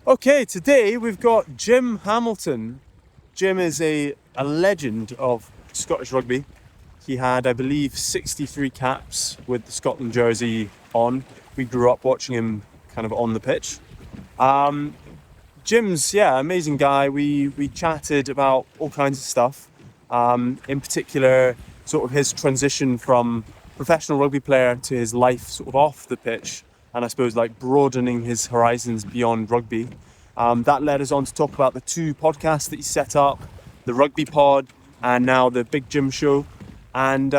Okay, today we've got Jim Hamilton. Jim is a legend of Scottish rugby. He had, I believe, 63 caps with the Scotland jersey on. We grew up watching him kind of on the pitch. Jim's, amazing guy. We chatted about all kinds of stuff. In particular, sort of his transition from professional rugby player to his life sort of off the pitch, and I suppose like broadening his horizons beyond rugby. That led us on to talk about the two podcasts that he set up, the Rugby Pod and now the Big Jim Show. And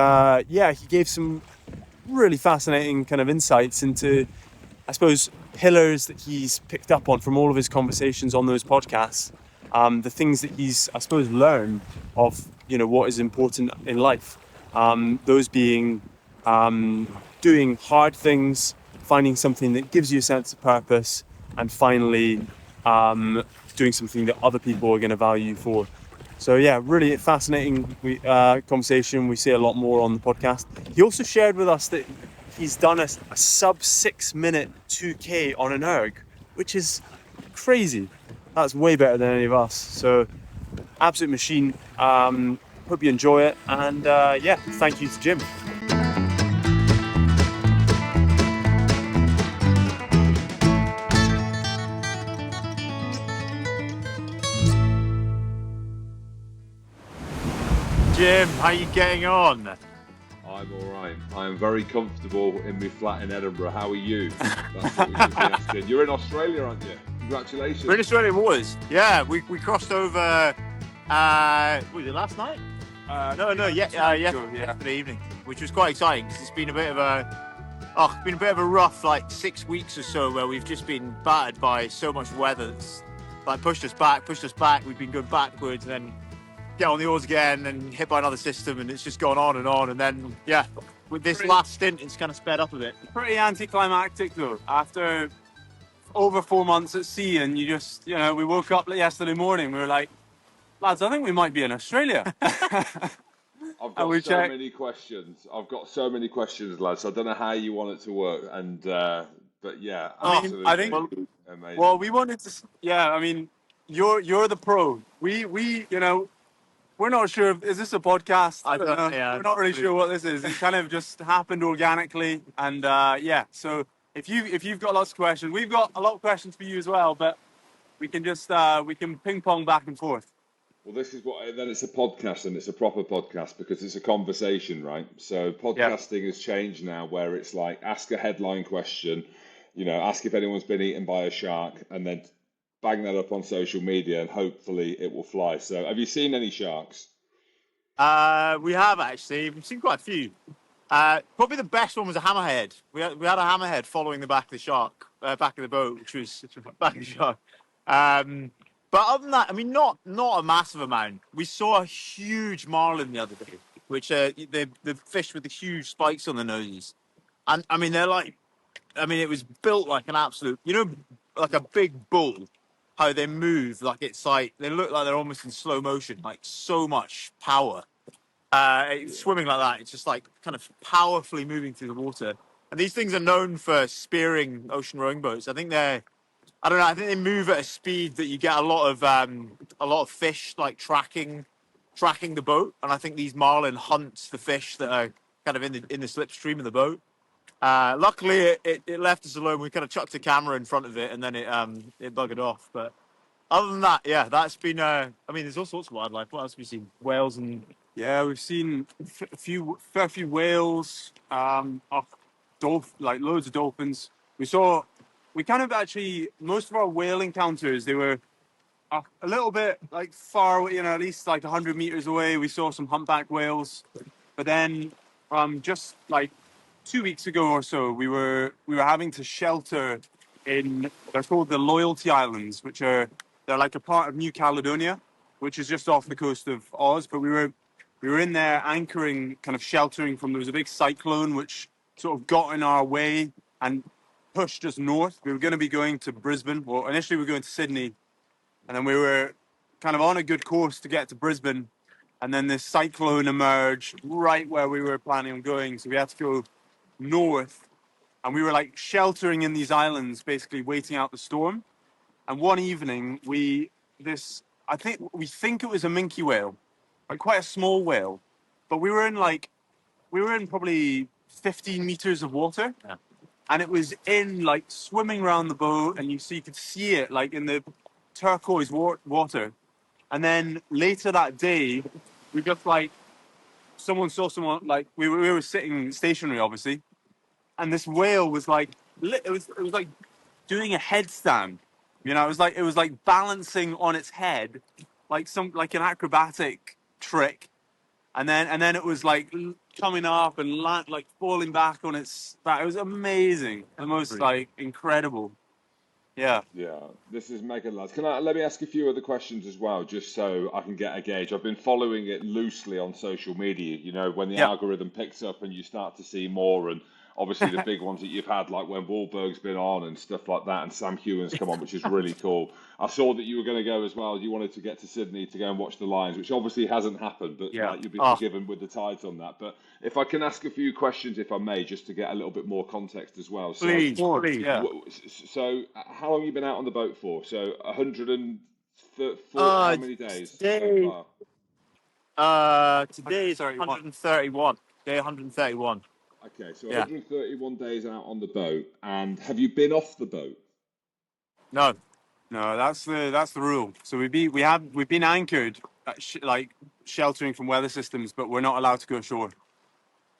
he gave some really fascinating kind of insights into, I suppose, pillars that he's picked up on from all of his conversations on those podcasts. The things that he's, I suppose, learned of, what is important in life. Those being doing hard things, finding something that gives you a sense of purpose, and finally doing something that other people are going to value you for. So really fascinating conversation. We see a lot more on the podcast. He also shared with us that he's done a sub 6 minute 2K on an erg, which is crazy. That's way better than any of us. So absolute machine. Hope you enjoy it. And thank you to Jim. Jim, how are you getting on? I'm all right. I'm very comfortable in my flat in Edinburgh. How are you? That's what we should be asking. You're in Australia, aren't you? Congratulations. We're in Australia, was. Yeah, we crossed over, was it last night? Yesterday evening, which was quite exciting because it's been a bit of a rough 6 weeks or so where we've just been battered by so much weather that's pushed us back. We've been going backwards and then get on the oars again and hit by another system, and it's just gone on. And then, with this last stint, it's kind of sped up a bit. Pretty anticlimactic though, after over 4 months at sea, and you just, we woke up yesterday morning, we were like, lads, I think we might be in Australia. I've got many questions. Lads. I don't know how you want it to work, and but yeah, absolutely. I think, amazing. Well, we wanted to, you're the pro. We're not sure. Is this a podcast? I don't know. Yeah, we're not really sure what this is. It kind of just happened organically, and So if you've got lots of questions, we've got a lot of questions for you as well. But we can just we can ping pong back and forth. Well, this is then it's a podcast, and it's a proper podcast because it's a conversation, right? So podcasting has changed now, where it's like ask a headline question, ask if anyone's been eaten by a shark, and then bang that up on social media and hopefully it will fly. So have you seen any sharks? We have actually. We've seen quite a few. Probably the best one was a hammerhead. We had a hammerhead following the back of the shark, back of the boat, which was back of the shark. But other than that, not a massive amount. We saw a huge marlin the other day, which the fish with the huge spikes on the noses. And it was built like an absolute, like a big bull. How they move, they look like they're almost in slow motion, like so much power. Swimming like that, it's just like kind of powerfully moving through the water. And these things are known for spearing ocean rowing boats. I think they move at a speed that you get a lot of fish like tracking the boat. And I think these marlin hunts the fish that are kind of in the slipstream of the boat. Luckily, it left us alone. We kind of chucked a camera in front of it, and then it buggered off. But other than that, that's been. There's all sorts of wildlife. What else have we seen? Whales and we've seen fair few whales. Loads of dolphins. We kind of actually most of our whale encounters, they were a little bit far, at least 100 meters away. We saw some humpback whales, but then just 2 weeks ago or so, we were having to shelter they're called the Loyalty Islands, they're like a part of New Caledonia, which is just off the coast of Oz. But we were in there anchoring, kind of sheltering from, there was a big cyclone which sort of got in our way and pushed us north. We were going to be going to Brisbane. Well, initially we were going to Sydney, and then we were kind of on a good course to get to Brisbane. And then this cyclone emerged right where we were planning on going. So we had to go north, and we were sheltering in these islands, basically waiting out the storm. And one evening, I think it was a minke whale, like quite a small whale, but we were in probably 15 meters of water, and it was in like swimming around the boat, and you could see it like in the turquoise water. And then later that day, we just like someone saw someone like we were sitting stationary, obviously, and this whale was like it was like doing a headstand. It was like balancing on its head, like an acrobatic trick, and then it was like coming up and like falling back on its back. It was amazing, the most like incredible. Yeah. Yeah, this is mega, lads. Let me ask a few other questions as well, just so I can get a gauge. I've been following it loosely on social media, when the Yeah. algorithm picks up and you start to see more, and obviously the big ones that you've had, like when Wahlberg's been on and stuff like that, and Sam Hewen's come on, which is really cool. I saw that you were going to go as well. You wanted to get to Sydney to go and watch the Lions, which obviously hasn't happened, but Yeah. like you'll be Oh, forgiven with the tides on that. But if I can ask a few questions, if I may, just to get a little bit more context as well. So, please, please. Yeah. so how long have you been out on the boat for? So 140, how many days so Today, far? today is 131. 131. Day 131. Okay, so Yeah. 131 days out on the boat, and have you been off the boat? No. No, that's the rule. So we've been anchored, like sheltering from weather systems, but we're not allowed to go ashore.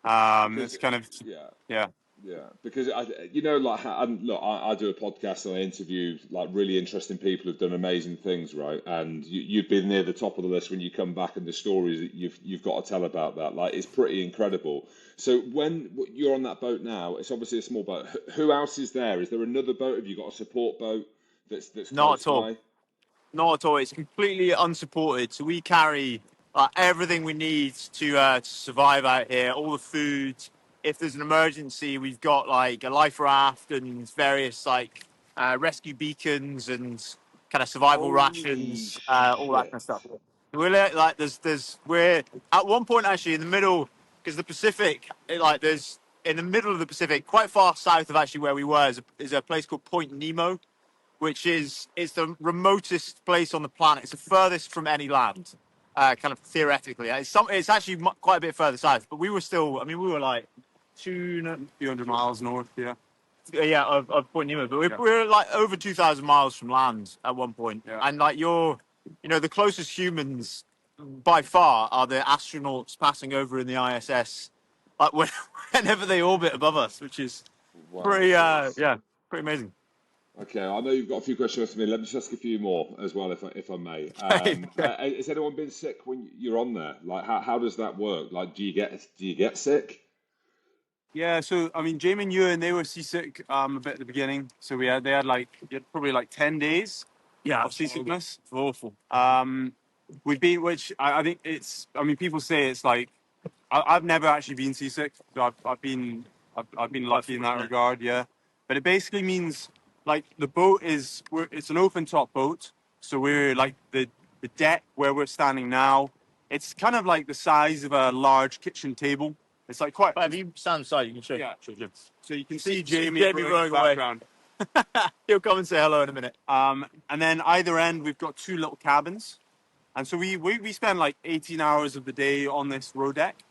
Because It's kind of yeah, yeah. yeah, because like, and look, I do a podcast and I interview like really interesting people who've done amazing things, right? And you've been near the top of the list when you come back, and the stories that you've got to tell about that, like, it's pretty incredible. So when you're on that boat now, it's obviously a small boat. Who else is there? Is there another boat? Have you got a support boat that's Not close at all. by? Not at all. It's completely unsupported. So we carry everything we need to survive out here. All the food. If there's an emergency, we've got like a life raft and various like rescue beacons and kind of survival Holy rations, all that kind of stuff. shit! Like we're at one point actually in the middle because the Pacific, there's in the middle of the Pacific, quite far south of actually where we were, is a place called Point Nemo, which is it's the remotest place on the planet. It's the furthest from any land, kind of theoretically. It's actually quite a bit further south, but we were still. I mean, we were like Few hundred miles north. Yeah. of Point Nemo, but Yeah. we're like over 2,000 miles from land at one point, Yeah. and like the closest humans by far are the astronauts passing over in the ISS, like whenever they orbit above us, which is Wow. pretty amazing. Okay, I know you've got a few questions for me. Let me just ask a few more as well, if I may. Has anyone been sick when you're on there? Like, how does that work? Like, do you get sick? Yeah, so I mean, Jamie and Ewan, they were seasick a bit at the beginning. So they had probably like 10 days Yeah, of seasickness. it's awful. We've been, which I think it's. I mean, people say it's like I've never actually been seasick. So I've been lucky in that fortunate. regard. Yeah, but it basically means like the boat it's an open top boat. So we're like the deck where we're standing now. It's kind of like the size of a large kitchen table. It's like quite. But if you stand aside, you can show. Yeah. Show Jim. So you can see Jamie Jamie rowing in the rowing away. background. He'll come and say hello in a minute. And then either end, we've got two little cabins. And so we spend like 18 hours of the day on this row deck.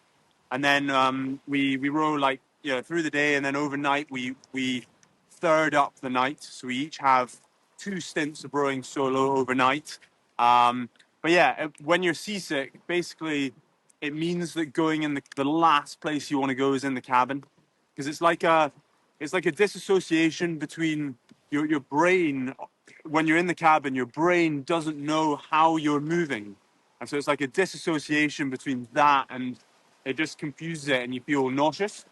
And then we row like, through the day. And then overnight, we third up the night. So we each have 2 stints of rowing solo overnight. But yeah, when you're seasick, basically it means that going in the last place you want to go is in the cabin. Because it's like a disassociation between your brain. When you're in the cabin, your brain doesn't know how you're moving, and so it's like a disassociation between that, and it just confuses it, and you feel nauseous.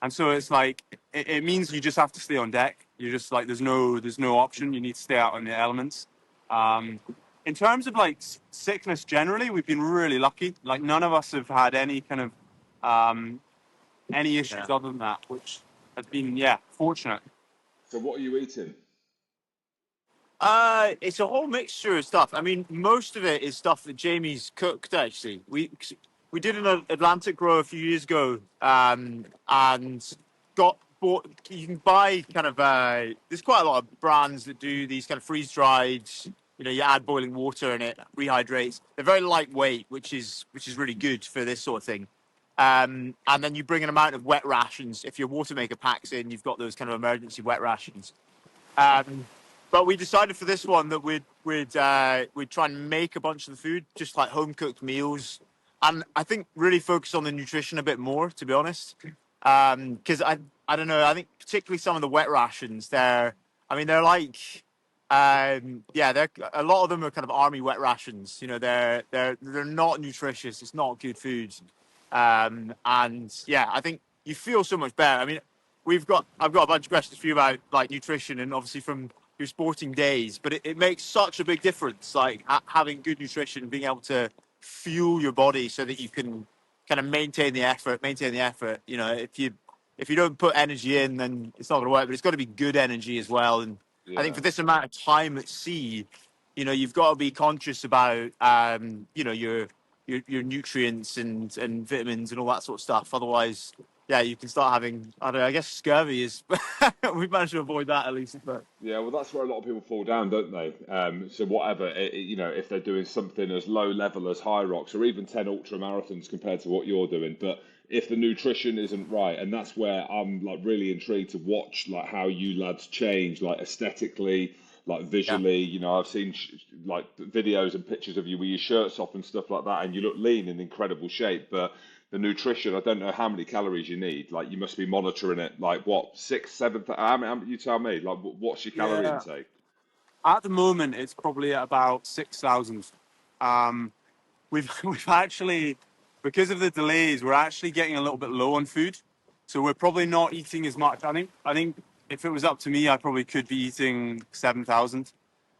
And so it's like it means you just have to stay on deck. You're just like there's no option. You need to stay out on the elements. In terms of like sickness generally, we've been really lucky. Like none of us have had any kind of any issues other than that, which has been fortunate. So what are you eating? It's a whole mixture of stuff. I mean, most of it is stuff that Jamie's cooked. Actually, we did an Atlantic row a few years ago, and got you can buy kind of there's quite a lot of brands that do these kind of freeze dried. You add boiling water and it rehydrates. They're very lightweight, which is really good for this sort of thing. And then you bring an amount of wet rations. If your water maker packs in, you've got those kind of emergency wet rations. But we decided for this one that we'd try and make a bunch of the food, just like home cooked meals, and I think really focus on the nutrition a bit more, to be honest. Because I don't know, I think particularly some of the wet rations, they're like they're a lot of them are kind of army wet rations. They're not nutritious. It's not good food. And yeah, I think you feel so much better. I mean, I've got a bunch of questions for you about like nutrition and obviously from your sporting days, but it makes such a big difference. Like having good nutrition, being able to fuel your body so that you can kind of maintain the effort. If you don't put energy in, then it's not going to work. But it's got to be good energy as well. And I think for this amount of time at sea, you've got to be conscious about your nutrients and vitamins and all that sort of stuff. Otherwise, yeah, you can start having, I don't know, I guess scurvy is, we've managed to avoid that at least. But Yeah, well, that's where a lot of people fall down, don't they? So whatever, if they're doing something as low level as high rocks or even 10 ultra marathons compared to what you're doing, but if the nutrition isn't right, and that's where I'm like really intrigued to watch like how you lads change, like aesthetically, like yeah, visually. I've seen like videos and pictures of you with your shirts off and stuff like that, and you look lean and in incredible shape, but the nutrition, I don't know how many calories you need. Like you must be monitoring it. Like what, six, seven? You tell me. Like what's your calorie Yeah. intake? At the moment, it's probably at about 6,000. Um, we've actually, because of the delays, we're actually getting a little bit low on food, so we're probably not eating as much. I think if it was up to me, I probably could be eating 7,000.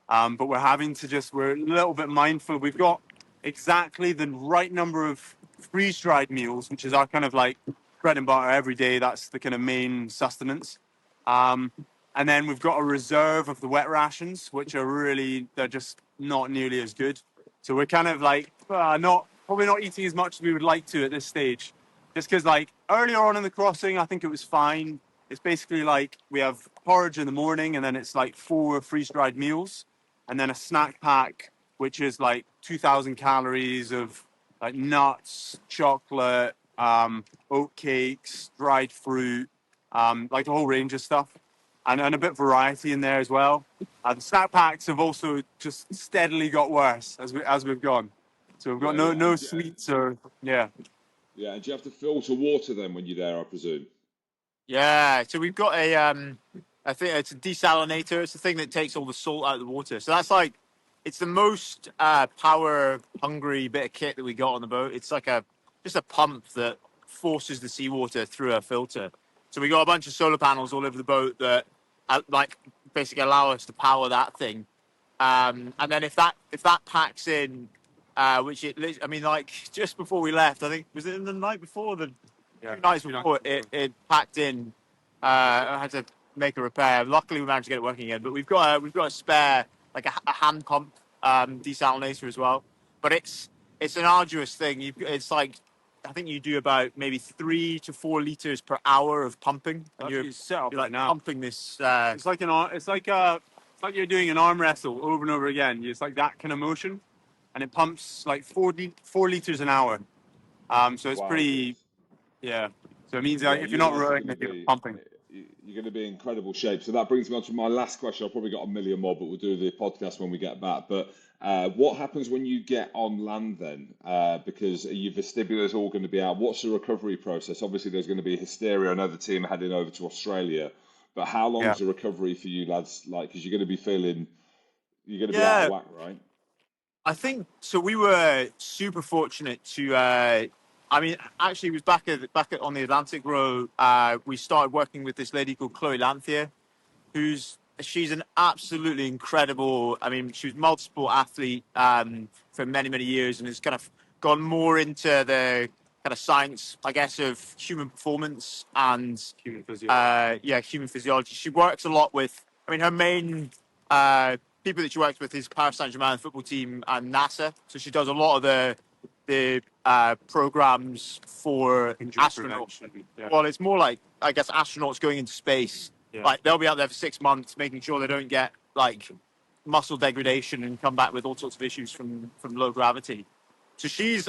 But we're a little bit mindful. We've got exactly the right number of freeze dried meals, which is our kind of like bread and butter every day. That's the kind of main sustenance. Um, and then we've got a reserve of the wet rations, which they're just not nearly as good. So we're kind of like probably not eating as much as we would like to at this stage. Just because like earlier on in the crossing, I think it was fine. It's basically like we have porridge in the morning and then it's like 4 freeze dried meals and then a snack pack, which is like 2,000 calories of like nuts, chocolate, oat cakes, dried fruit, like a whole range of stuff, and a bit of variety in there as well. The snack packs have also just steadily got worse as we've gone. So we've got Yeah, no sweets or yeah. yeah. And do you have to filter water then when you're there? I presume. yeah. So we've got I think it's a desalinator. It's the thing that takes all the salt out of the water. So that's like, it's the most power hungry bit of kit that we got on the boat. It's like just a pump that forces the seawater through a filter. So we got a bunch of solar panels all over the boat that like basically allow us to power that thing. And then if that packs in, I mean, like just before we left, I think was it the night before the Yeah. 2 nights before it packed in. I had to make a repair. Luckily, we managed to get it working again. But we've got a spare like a hand pump desalinator as well. But it's an arduous thing. It's like I think you do about maybe 3 to 4 liters per hour of pumping, and That's set up you're right like now. pumping this. It's like you're doing an arm wrestle over and over again. It's like that kind of motion, and it pumps like 4 liters an hour. So it's Wow. pretty, yeah. So it means Yeah, if you're you not lads are rowing, going to then you're be pumping. you're going to be in incredible shape. So that brings me on to my last question. I've probably got a million more, but we'll do the podcast when we get back. But what happens when you get on land then? Because your vestibular is all going to be out. What's the recovery process? Obviously, there's going to be hysteria. I know the team are heading over to Australia, but how Yeah. long's the recovery for you lads? Like, because you're going to be out of Yeah, whack, right? I think so. We were super fortunate to. I mean, actually, it was on the Atlantic row. We started working with this lady called Chloe Lanthier, she's an absolutely incredible. I mean, she was multiple athlete for many years, and has kind of gone more into the kind of science, I guess, of human performance and Human physiology. human physiology. She works a lot with. I mean, her main people that she works with is Paris Saint-Germain football team and NASA. So she does a lot of the the programs for Injury astronauts. prevention. Yeah. Well, it's more like, I guess, astronauts going into space. Yeah. Like they'll be out there for 6 months, making sure they don't get like muscle degradation and come back with all sorts of issues from low gravity. So she's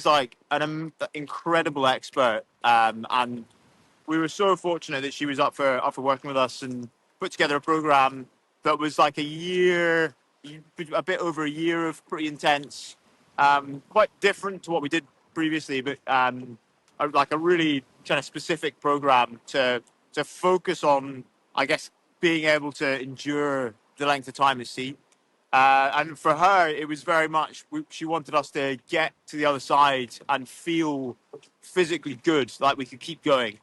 like an incredible expert, and we were so fortunate that she was up for working with us and put together a program that was like a bit over a year of pretty intense, quite different to what we did previously, but like a really kind of specific program to focus on, I guess, being able to endure the length of time at sea. And for her, it was very much, she wanted us to get to the other side and feel physically good, like we could keep going.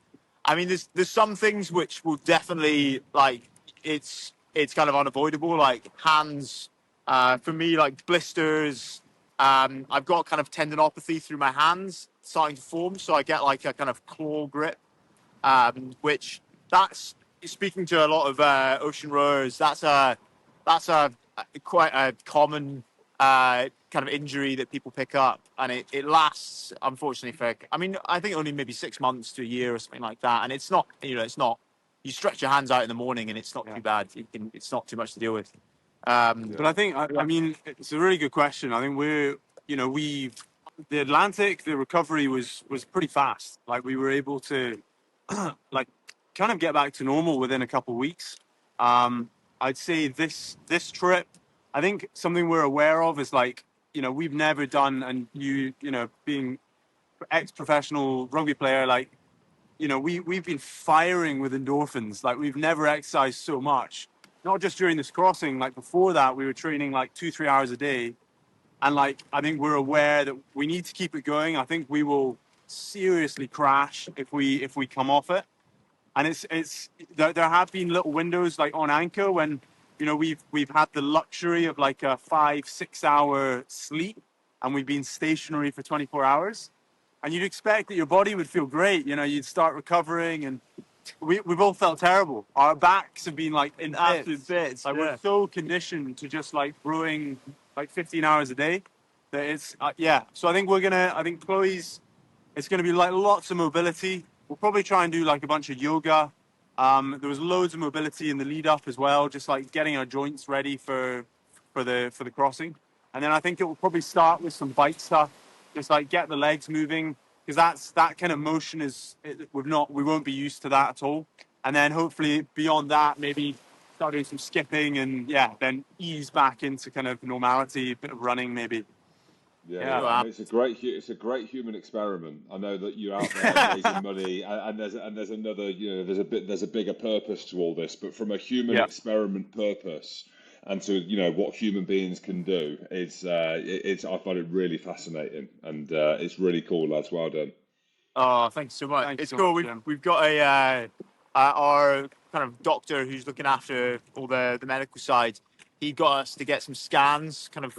I mean, there's some things which will definitely, like, it's kind of unavoidable, like hands, for me, like blisters. I've got kind of tendinopathy through my hands starting to form, so I get like a kind of claw grip, which that's, speaking to a lot of ocean rowers, that's a quite a common kind of injury that people pick up, and it lasts, unfortunately, for, I mean, I think only maybe 6 months to a year or something like that, and it's not, it's not, you stretch your hands out in the morning and it's not too bad. It's not too much to deal with. But I think, I mean, it's a really good question. I think the Atlantic, the recovery was pretty fast. Like we were able to like kind of get back to normal within a couple of weeks. I'd say this trip, I think something we're aware of is like, we've never done, and being ex-professional rugby player, like, we've been firing with endorphins. Like we've never exercised so much. Not just during this crossing, like before that, we were training like 2-3 hours a day. And like, I think we're aware that we need to keep it going. I think we will seriously crash if we come off it. And there have been little windows like on anchor when, we've had the luxury of like a 5-6 hour sleep and we've been stationary for 24 hours. And you'd expect that your body would feel great. You'd start recovering, and we've all felt terrible. Our backs have been like in absolute bits. Like we're so conditioned to just like rowing like 15 hours a day that it's So I think Chloe's, it's going to be like lots of mobility. We'll probably try and do like a bunch of yoga. There was loads of mobility in the lead up as well, just like getting our joints ready for the crossing. And then I think it will probably start with some bike stuff, just like get the legs moving, because that kind of motion we won't be used to that at all. And then hopefully beyond that, maybe start doing some skipping and then ease back into kind of normality, a bit of running maybe. Yeah. I mean, it's a great human experiment. I know that you're out there raising money, and there's another, there's a bigger purpose to all this. But from a human experiment purpose, and to what human beings can do, it's I find it really fascinating, and it's really cool, lads. Well done. Oh, thanks so much. It's cool. We've got our kind of doctor who's looking after all the medical side. He got us to get some scans, kind of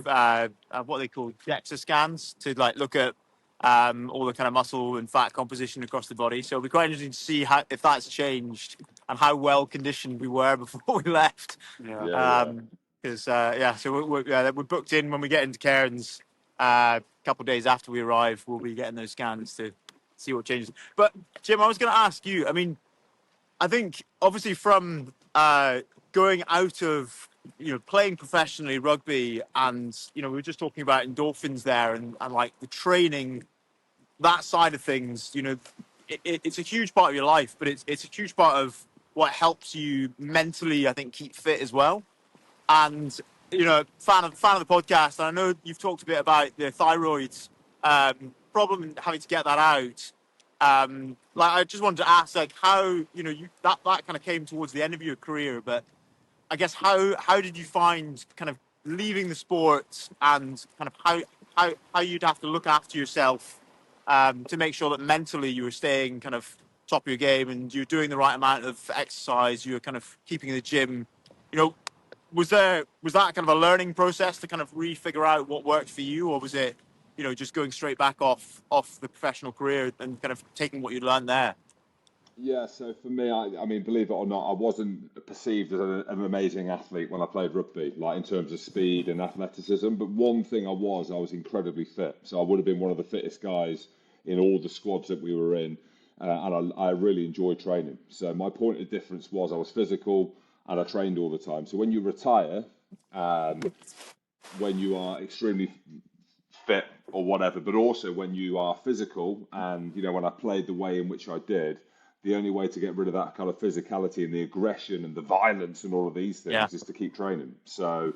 what they call DEXA scans, to like look at all the kind of muscle and fat composition across the body. So it'll be quite interesting to see if that's changed and how well conditioned we were before we left. Because so we're booked in when we get into Cairns. A couple of days after we arrive, we'll be getting those scans to see what changes. But Jim, I was going to ask you. I mean, I think obviously from going out of playing professionally rugby, and we were just talking about endorphins there, and like the training, that side of things. It's a huge part of your life, but it's a huge part of what helps you mentally, I think, keep fit as well. And fan of the podcast, and I know you've talked a bit about the thyroid problem and having to get that out. Like I just wanted to ask, like how that kind of came towards the end of your career, but I guess how did you find kind of leaving the sport, and kind of how you'd have to look after yourself to make sure that mentally you were staying kind of top of your game and you're doing the right amount of exercise, you're kind of keeping in the gym. Was that kind of a learning process to kind of re-figure out what worked for you, or was it, just going straight back off the professional career and kind of taking what you learned there? Yeah, so for me, I mean, believe it or not, I wasn't perceived as an amazing athlete when I played rugby, like in terms of speed and athleticism. But one thing I was incredibly fit. So I would have been one of the fittest guys in all the squads that we were in, and I really enjoyed training. So my point of difference was I was physical and I trained all the time. So when you retire, um, when you are extremely fit or whatever, but also when you are physical. And, you know, when I played the way in which I did, the only way to get rid of that kind of physicality and the aggression and the violence and all of these Yeah. things is to keep training. So,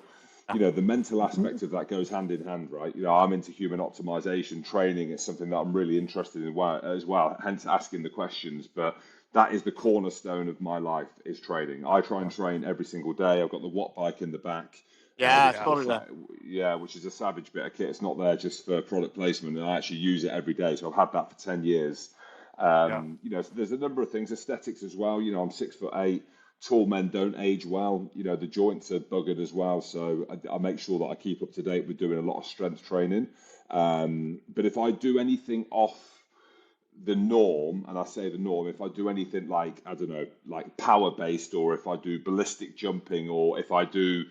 you know, the mental aspect of that goes hand in hand, right? You know, I'm into human optimization training. It's something that I'm really interested in as well, hence asking the questions. But that is the cornerstone of my life is training. I try and train every single day. I've got the Watt bike in the back, Yeah, which it's is probably that. which is a savage bit of kit. It's not there just for product placement, and I actually use it every day. So I've had that for 10 years. Yeah. You know, so there's a number of things, aesthetics as well. You know, I'm 6'8". Tall men don't age well. You know, the joints are buggered as well. So I make sure that I keep up to date with doing a lot of strength training. But if I do anything off the norm, and I say the norm, if I do anything like, I don't know, like power based, or if I do ballistic jumping, or if I do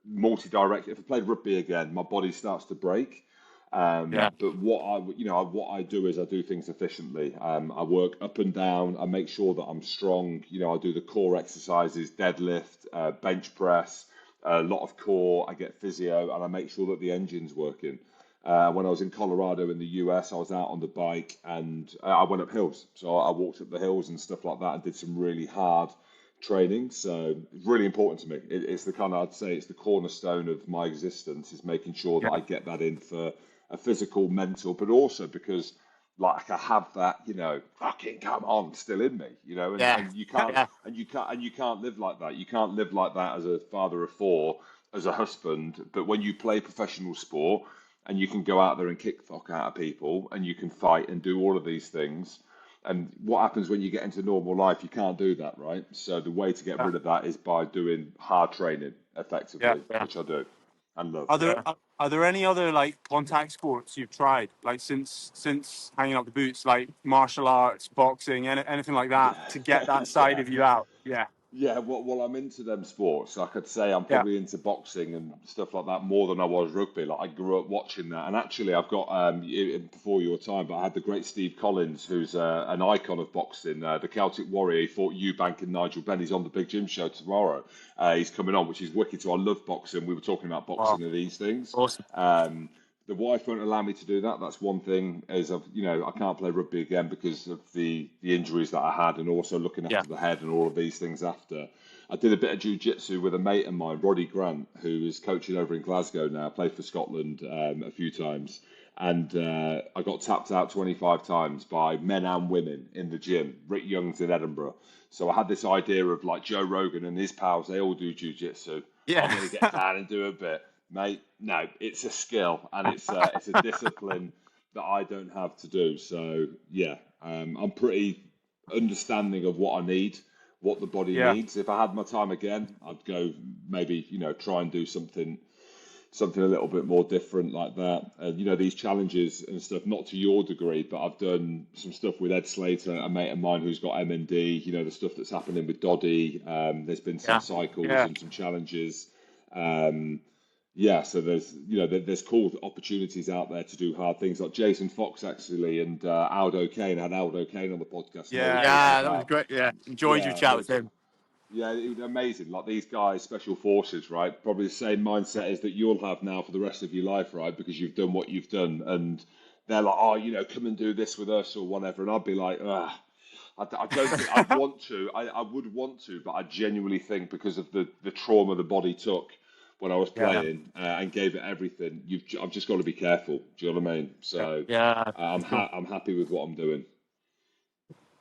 multi-direct. If I played rugby again, my body starts to break. Yeah. But what I do is I do things efficiently. I work up and down. I make sure that I'm strong. You know, I do the core exercises, deadlift, bench press, a lot of core. I get physio, and I make sure that the engine's working. When I was in Colorado in the US, I was out on the bike and I went up hills. So I walked up the hills and stuff like that and did some really hard training. So it's really important to me. It's the kind of, I'd say it's the cornerstone of my existence is making sure that Yeah. I get that in for a physical, mental, but also because like I have that, you know, fucking come on still in me, you know, Yeah. and you can't Yeah. and you can't live like that. You can't live like that as a father of four, as a husband. But when you play professional sport and you can go out there and kick the fuck out of people and you can fight and do all of these things, and what happens when you get into normal life? You can't do that, right? So the way to get Yeah. rid of that is by doing hard training Yeah. effectively, Yeah. which I do and love. Are there Yeah. are there any other like contact sports you've tried like since hanging up the boots, like martial arts, boxing, anything like that Yeah, to get that side yeah. of you out? Yeah. Yeah, well, I'm into them sports. I could say I'm Yeah. probably into boxing and stuff like that more than I was rugby. Like I grew up watching that, and actually, I've got before your time, but I had the great Steve Collins, who's an icon of boxing, the Celtic Warrior. He fought Eubank and Nigel Benn. He's on the Big Gym Show tomorrow. He's coming on, which is wicked. So I love boxing. We were talking about Oh, boxing and these things. awesome. The wife won't allow me to do that. That's one thing. You know, I can't play rugby again because of the injuries that I had, and also looking Yeah. after the head and all of these things after. I did a bit of jiu-jitsu with a mate of mine, Roddy Grant, who is coaching over in Glasgow now. Played for Scotland a few times, and I got tapped out 25 times by men and women in the gym. Rick Young's in Edinburgh, so I had this idea of like Joe Rogan and his pals. They all do jiu-jitsu. I'm Yeah. going to get down and do a bit, mate. No, it's a skill and it's a discipline that I don't have to do. So yeah, I'm pretty understanding of what I need, what the body Yeah. needs. If I had my time again, I'd go maybe, you know, try and do something a little bit more different like that. And you know, these challenges and stuff, not to your degree, but I've done some stuff with Ed Slater, a mate of mine who's got MND. You know, the stuff that's happening with Doddy. There's been some Yeah. cycles Yeah. and some challenges. Um, yeah, so there's there's cool opportunities out there to do hard things like Jason Fox actually and Aldo Kane. I had Aldo Kane on the podcast, and they were Yeah. talking Yeah. That was about great. Yeah. Enjoyed your yeah chat they were with him. yeah, it was amazing. Like these guys, special forces, right? Probably the same mindset as that you'll have now for the rest of your life, right? Because you've done what you've done, and they're like, oh, you know, come and do this with us or whatever, and I'd be like, ah. I don't think I'd want to. I would want to, but I genuinely think because of the trauma the body took when I was Yeah. Yeah. playing and gave it everything, I've just got to be careful. Do you know what I mean? Yeah. So Yeah. For sure. I'm happy with what I'm doing.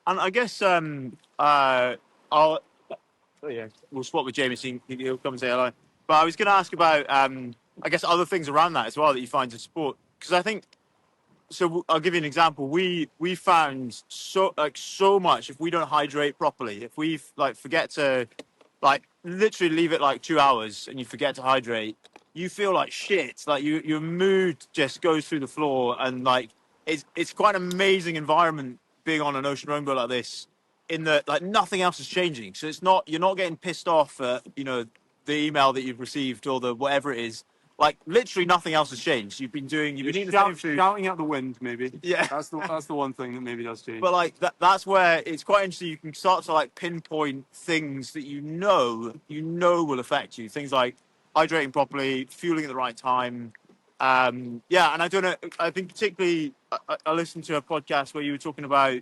And I guess I'll oh yeah, we'll swap with Jameson. He'll come and say hello. But I was going to ask about I guess other things around that as well that you find in sport because I think so. I'll give you an example. We found so much if we don't hydrate properly, if we like forget to like literally leave it like 2 hours and you forget to hydrate, you feel like shit. Like your mood just goes through the floor and like it's quite an amazing environment being on an ocean rainbow like this in the like nothing else is changing. So you're not getting pissed off at the email that you've received or the whatever it is. Like literally nothing else has changed. You've been eating the same food. Shouting out the wind, maybe. Yeah. That's the one thing that maybe does change. But like that's where it's quite interesting. You can start to like pinpoint things that you know will affect you. Things like hydrating properly, fueling at the right time. Yeah, and I don't know. I think particularly I listened to a podcast where you were talking about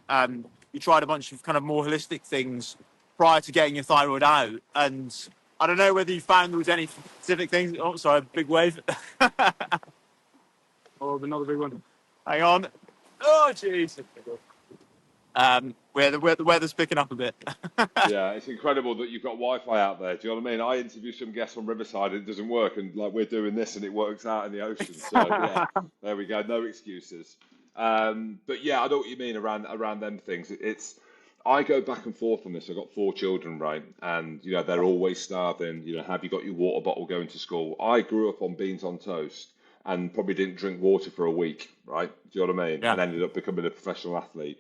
you tried a bunch of kind of more holistic things prior to getting your thyroid out, and I don't know whether you found there was any specific things. Oh, sorry, big wave. Oh, another big one. Hang on. Oh, jeez. Where the weather's picking up a bit. Yeah, it's incredible that you've got Wi-Fi out there. Do you know what I mean? I interview some guests on Riverside and it doesn't work, and like we're doing this and it works out in the ocean. So yeah, there we go. No excuses. But yeah, I know what you mean around them things. I go back and forth on this. I've got 4 children, right? And they're always starving. Have you got your water bottle going to school? I grew up on beans on toast and probably didn't drink water for a week, right? Do you know what I mean? Yeah. And ended up becoming a professional athlete.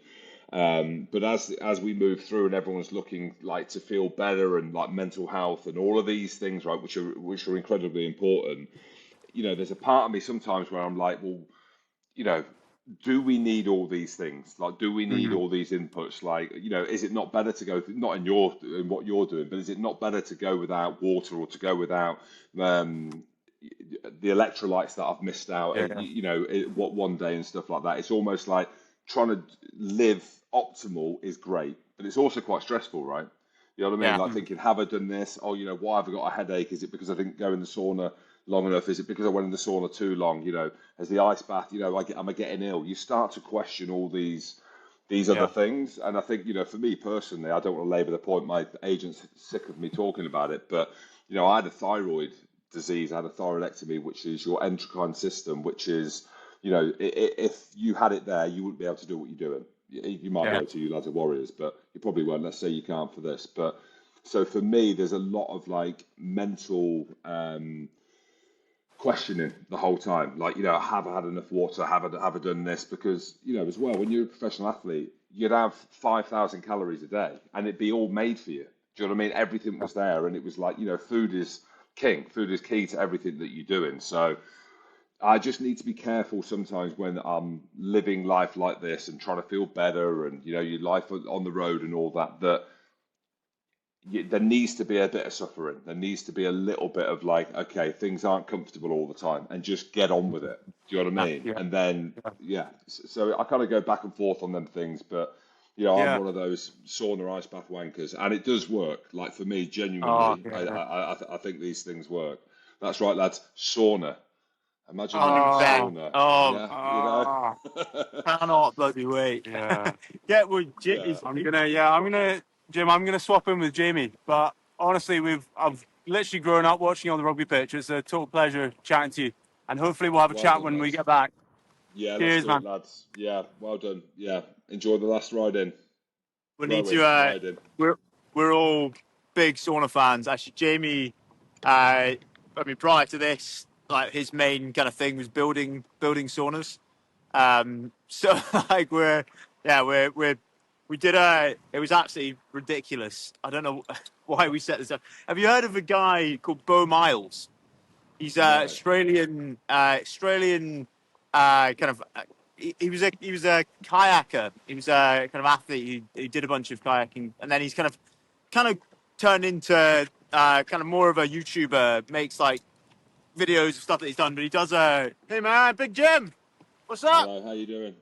But as we move through and everyone's looking like to feel better and like mental health and all of these things, right, which are incredibly important, there's a part of me sometimes where I'm like, well, do we need all these things? Like, do we need all these inputs? Like, is it not better to go not in what you're doing, but is it not better to go without water or to go without the electrolytes that I've missed out, what one day and stuff like that? It's almost like trying to live optimal is great, but it's also quite stressful, right? You know what I mean? Yeah. Like thinking, have I done this? Oh, why have I got a headache? Is it because I didn't go in the sauna long enough? Is it because I went in the sauna too long? Has the ice bath, am I getting ill? You start to question all these other things. And I think, for me personally, I don't want to labour the point. My agent's sick of me talking about it, but, I had a thyroid disease. I had a thyroidectomy, which is your endocrine system, which is, if you had it there, you wouldn't be able to do what you're doing. You might be able to, you lads are warriors, but you probably won't. Let's say you can't for this. But so for me, there's a lot of like mental questioning the whole time. Like, have I had enough water? Have I done this? Because, as well, when you're a professional athlete, you'd have 5,000 calories a day and it'd be all made for you. Do you know what I mean? Everything was there. And it was like, food is king. Food is key to everything that you're doing. So I just need to be careful sometimes when I'm living life like this and trying to feel better and, your life on the road and all that, there needs to be a bit of suffering. There needs to be a little bit of like, okay, things aren't comfortable all the time and just get on with it. Do you know what I mean? Yeah. And then, so I kind of go back and forth on them things, but I'm one of those sauna ice bath wankers and it does work. Like for me, genuinely, I think these things work. That's right, lads. Sauna. Imagine that sauna. Cannot bloody wait. Yeah. Yeah, well, Jim, I'm gonna swap in with Jamie. But honestly, I've literally grown up watching you on the rugby pitch. It's a total pleasure chatting to you, and hopefully we'll have a chat when we get back. Yeah, Cheers, let's do man. it, lads. Yeah, well done. Yeah, enjoy the last ride in. We need to. We're all big sauna fans. Actually, Jamie. Prior to this, like his main kind of thing was building saunas. So like it was absolutely ridiculous. I don't know why we set this up. Have you heard of a guy called Bo Miles? He's Australian kind of. He was a kayaker. He was a kind of athlete. He did a bunch of kayaking, and then he's kind of turned into kind of more of a YouTuber. Makes like videos of stuff that he's done, but he does hey man, Big Jim, what's up? Hello, how you doing?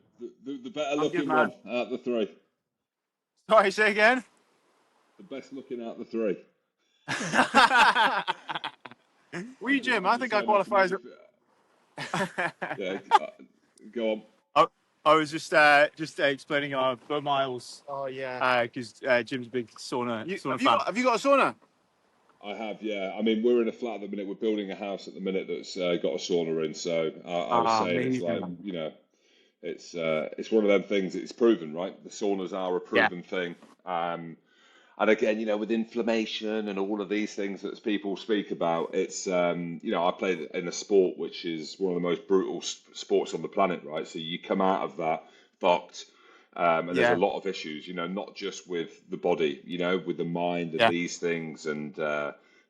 The better looking one out of the 3. Sorry, say again. The best looking out of the 3. We, Jim, I think I qualify as. Yeah, go on. I was just explaining our Bo Miles. Oh yeah. Because Jim's a big sauna fan. Have you got a sauna? I have, yeah. I mean, we're in a flat at the minute. We're building a house at the minute that's got a sauna in. So I was saying, amazing. it's like, it's one of them things. It's proven, right? The saunas are a proven thing. And again, with inflammation and all of these things that people speak about, it's, I played in a sport which is one of the most brutal sports on the planet, right? So you come out of that fucked. And there's a Yeah. lot of issues, not just with the body, with the mind and Yeah. these things, and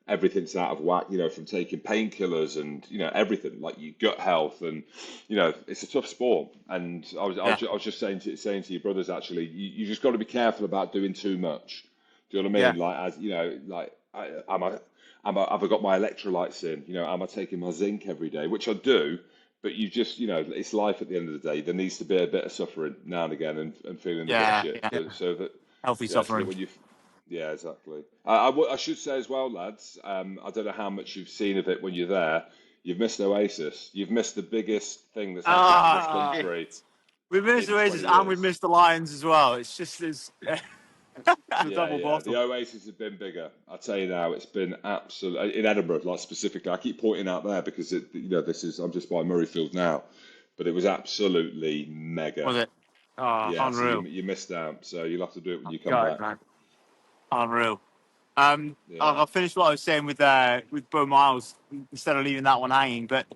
everything's out of whack, from taking painkillers and, everything, like your gut health. And, it's a tough sport. And Yeah. I was just saying to your brothers, actually, you just got to be careful about doing too much. Do you know what I Yeah. mean? Like, as like, have I got my electrolytes in? Am I taking my zinc every day? Which I do, but you just, it's life at the end of the day. There needs to be a bit of suffering now and again, and feeling a bit Yeah. shit, Yeah. so that, Healthy so that suffering. when you, yeah, exactly. I should say as well, lads. I don't know how much you've seen of it when you're there. You've missed Oasis. You've missed the biggest thing that's happened to this Ah, country we missed in Oasis 20 and we years. missed the Lions as well. It's just this the Yeah, double yeah. The bottle. Oasis have been bigger. I tell you now, it's been absolute in Edinburgh, like specifically. I keep pointing out there because this is I'm just by Murrayfield now, but it was absolutely mega. Was it? Oh, Yeah, so unreal. you missed out. So you'll have to do it when you come God, back. man. Unreal. Yeah. I'll finish what I was saying with Bo Miles instead of leaving that one hanging. But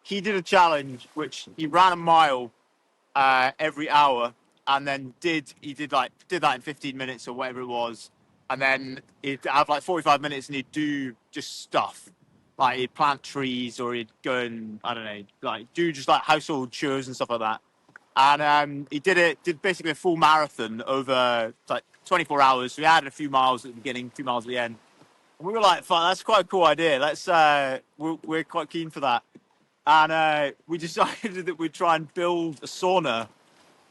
he did a challenge which he ran a mile every hour, and then did that in 15 minutes or whatever it was, and then he'd have like 45 minutes and he'd do just stuff. Like he'd plant trees or he'd go and I don't know, like do just like household chores and stuff like that. And he did basically a full marathon over like 24 hours. So he added a few miles at the beginning, a few miles at the end. And we were like, "Fun, that's quite a cool idea. Let's we're quite keen for that." And we decided that we'd try and build a sauna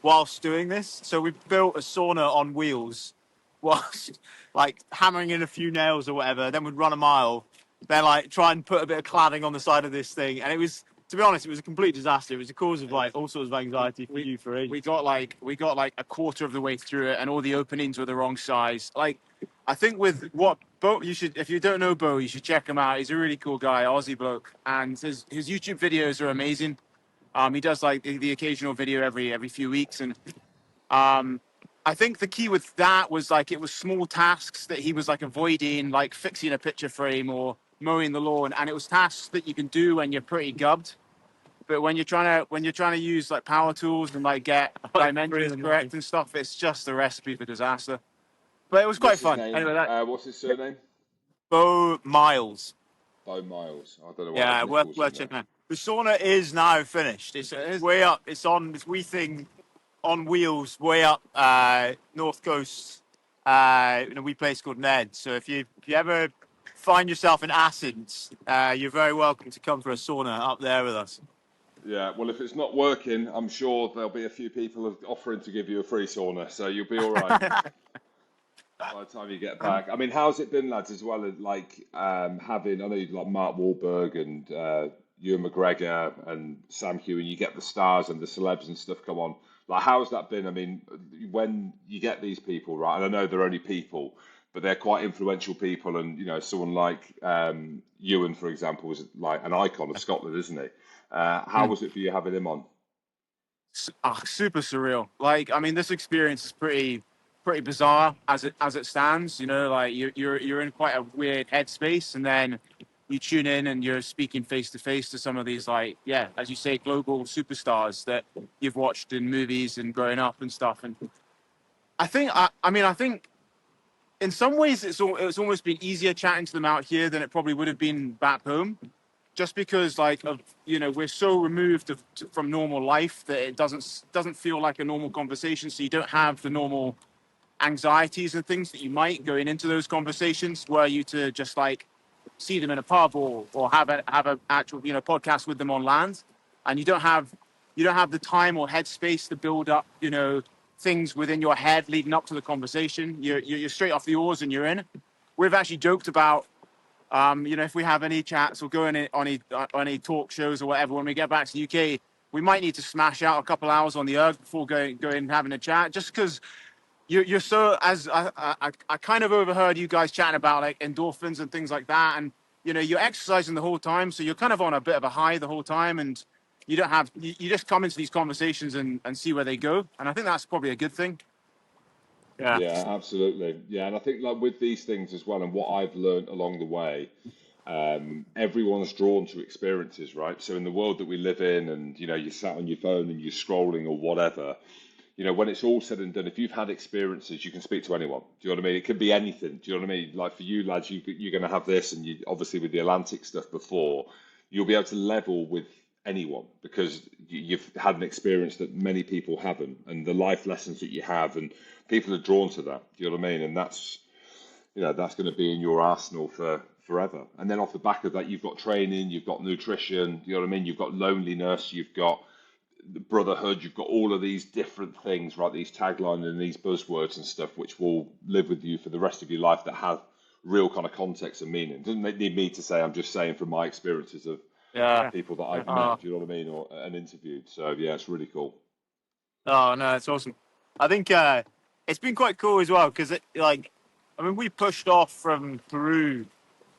whilst doing this. So we built a sauna on wheels whilst like hammering in a few nails or whatever. Then we'd run a mile, then like try and put a bit of cladding on the side of this thing. And it was, to be honest, it was a complete disaster. It was a cause of like all sorts of anxiety for you for ages. We got like a quarter of the way through it, and all the openings were the wrong size. Like, I think with what Bo, you should, if you don't know Bo, you should check him out. He's a really cool guy, Aussie bloke, and his YouTube videos are amazing. He does like the occasional video every few weeks, and I think the key with that was like it was small tasks that he was like avoiding, like fixing a picture frame or mowing the lawn, and it was tasks that you can do when you're pretty gubbed. But when you're trying to use like power tools and like get dimensions correct and stuff, it's just a recipe for disaster. But it was quite What's his fun. name? Anyway, that What's his surname? Bo Miles. Bo Miles. I don't know why Yeah, there's nipples worth in there. checking out. The sauna is now finished. It's way up. It's on this wee thing on wheels, way up North Coast, in a wee place called Ned. So if you ever find yourself in Athens, you're very welcome to come for a sauna up there with us. Yeah, well, if it's not working, I'm sure there'll be a few people offering to give you a free sauna, so you'll be all right by the time you get back. I mean, how's it been, lads, as well? Like having, I know you like Mark Wahlberg and Ewan McGregor and Sam Heughan, you get the stars and the celebs and stuff come on. Like, how's that been? I mean, when you get these people, right? And I know they're only people, but they're quite influential people. And someone like Ewan, for example, was like an icon of Scotland, isn't he? How was it for you having him on? super surreal. Like, I mean, this experience is pretty bizarre as it stands. You know, like you're in quite a weird headspace, and then you tune in and you're speaking face to face to some of these, like, yeah, as you say, global superstars that you've watched in movies and growing up and stuff. And I think in some ways it's almost been easier chatting to them out here than it probably would have been back home, just because like of we're so removed from normal life that it doesn't feel like a normal conversation. So you don't have the normal anxieties and things that you might going into those conversations. Were you to just like see them in a pub or have a actual podcast with them on land, and you don't have the time or headspace to build up things within your head leading up to the conversation. You're straight off the oars and you're in. We've actually joked about if we have any chats or go on any talk shows or whatever, when we get back to the UK, we might need to smash out a couple hours on the erg before going and having a chat, just because you're so, as I kind of overheard you guys chatting about like endorphins and things like that, and you're exercising the whole time, so you're kind of on a bit of a high the whole time, and you just come into these conversations and see where they go, and I think that's probably a good thing. Yeah. Yeah, absolutely. Yeah, and I think like with these things as well, and what I've learned along the way, everyone's drawn to experiences, right? So in the world that we live in, and you sat on your phone and you're scrolling or whatever, you know, when it's all said and done, if you've had experiences, you can speak to anyone. Do you know what I mean? It could be anything. Do you know what I mean? Like for you lads, you're going to have this, and you obviously with the Atlantic stuff before, you'll be able to level with anyone because you've had an experience that many people haven't, and the life lessons that you have, and people are drawn to that. Do you know what I mean? And that's, you know, that's going to be in your arsenal for forever. And then off the back of that, you've got training, you've got nutrition. You know what I mean? You've got loneliness, you've got the brotherhood, you've got all of these different things, right? These taglines and these buzzwords and stuff, which will live with you for the rest of your life, that have real kind of context and meaning. It doesn't need me to say. I'm just saying from my experiences of Yeah. people that I've met. Do you know what I mean? Or and interviewed. So yeah, it's really cool. Oh no, it's awesome. I think it's been quite cool as well because like, I mean, we pushed off from Peru,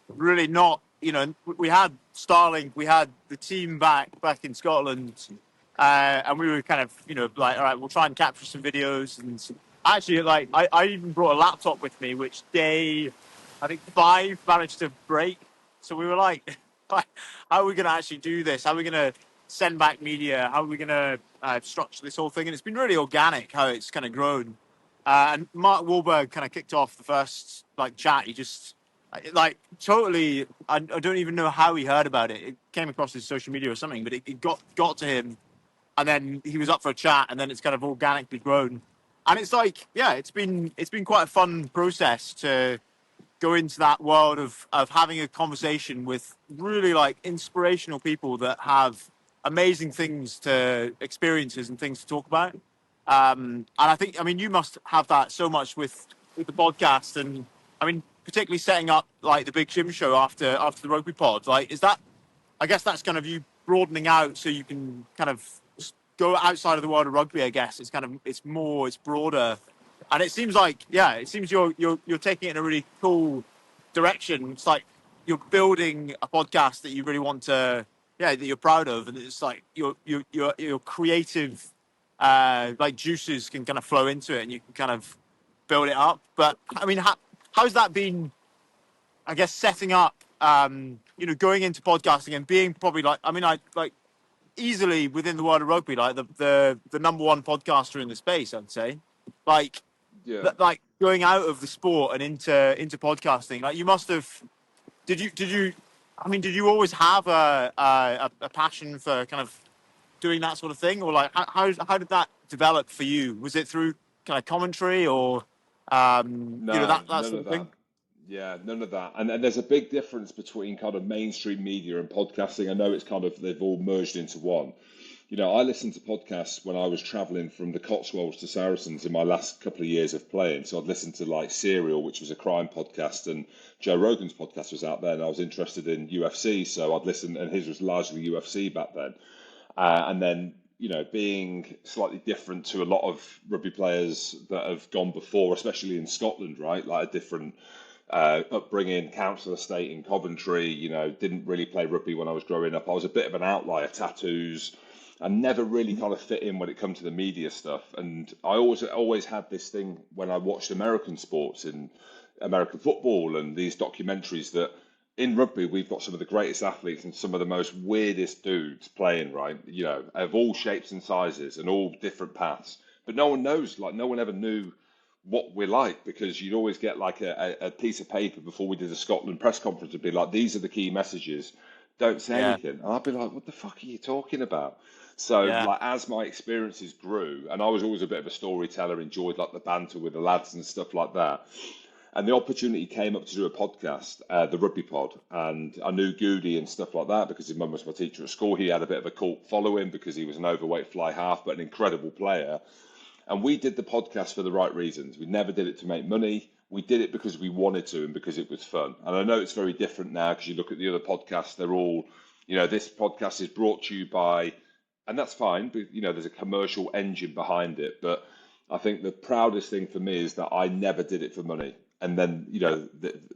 really not, you know, we had Starlink, we had the team back in Scotland, and we were kind of, you know, like, all right, we'll try and capture some videos. And actually, like, I even brought a laptop with me, which I think 5 managed to break. So we were like, how are we going to actually do this? How are we going to send back media? How are we going to structure this whole thing? And it's been really organic how it's kind of grown. And Mark Wahlberg kind of kicked off the first like chat. He just like totally. I don't even know how he heard about it. It came across his social media or something, but it got to him, and then he was up for a chat, and then it's kind of organically grown. And it's like, yeah, it's been quite a fun process to go into that world of having a conversation with really like inspirational people that have amazing things to experiences and things to talk about. And I think, I mean, you must have that so much with the podcast, and I mean, particularly setting up like the Big Shim show after the rugby pod. Like, is that? I guess that's kind of you broadening out so you can kind of go outside of the world of rugby. I guess it's kind of it's broader, and it seems like it seems you're taking it in a really cool direction. It's like you're building a podcast that you really want to that you're proud of, and it's like your creative like juices can kind of flow into it, and you can kind of build it up. But I mean, how's that been? I guess setting up, you know, going into podcasting and being probably like, I mean, I like easily within the world of rugby, like the number one podcaster in the space, I'd say. Like, Yeah. like going out of the sport and into podcasting. Like, you must have. Did you? I mean, did you always have a passion for kind of doing that sort of thing, or like how did that develop for you? Was it through kind of commentary or you know, No, that none sort of of that. thing? Yeah, none of that. And there's a big difference between kind of mainstream media and podcasting. I know it's kind of they've all merged into one. You know, I listened to podcasts when I was traveling from the Cotswolds to Saracens in my last couple of years of playing. So I'd listened to like Serial, which was a crime podcast, and Joe Rogan's podcast was out there, and I was interested in UFC, so I'd listen, and his was largely UFC back then. And then, you know, being slightly different to a lot of rugby players that have gone before, especially in Scotland, right? Like a different upbringing, council estate in Coventry, you know, didn't really play rugby when I was growing up. I was a bit of an outlier, tattoos. I never really kind of fit in when it comes to the media stuff. And I always had this thing when I watched American sports and American football and these documentaries that in rugby, we've got some of the greatest athletes and some of the most weirdest dudes playing, right? You know, of all shapes and sizes and all different paths. But no one knows, like, no one ever knew what we're like because you'd always get like a piece of paper before we did a Scotland press conference and be like, these are the key messages. Don't say Yeah, anything. And I'd be like, what the fuck are you talking about? So, yeah, like, as my experiences grew, and I was always a bit of a storyteller, enjoyed like the banter with the lads and stuff like that. And the opportunity came up to do a podcast, the Rugby Pod, and I knew Goody and stuff like that because his mum was my teacher at school. He had a bit of a cult following because he was an overweight fly half, but an incredible player. And we did the podcast for the right reasons. We never did it to make money. We did it because we wanted to and because it was fun. And I know it's very different now because you look at the other podcasts, they're all, you know, this podcast is brought to you by, and that's fine, but, you know, there's a commercial engine behind it. But I think the proudest thing for me is that I never did it for money. And then, you know,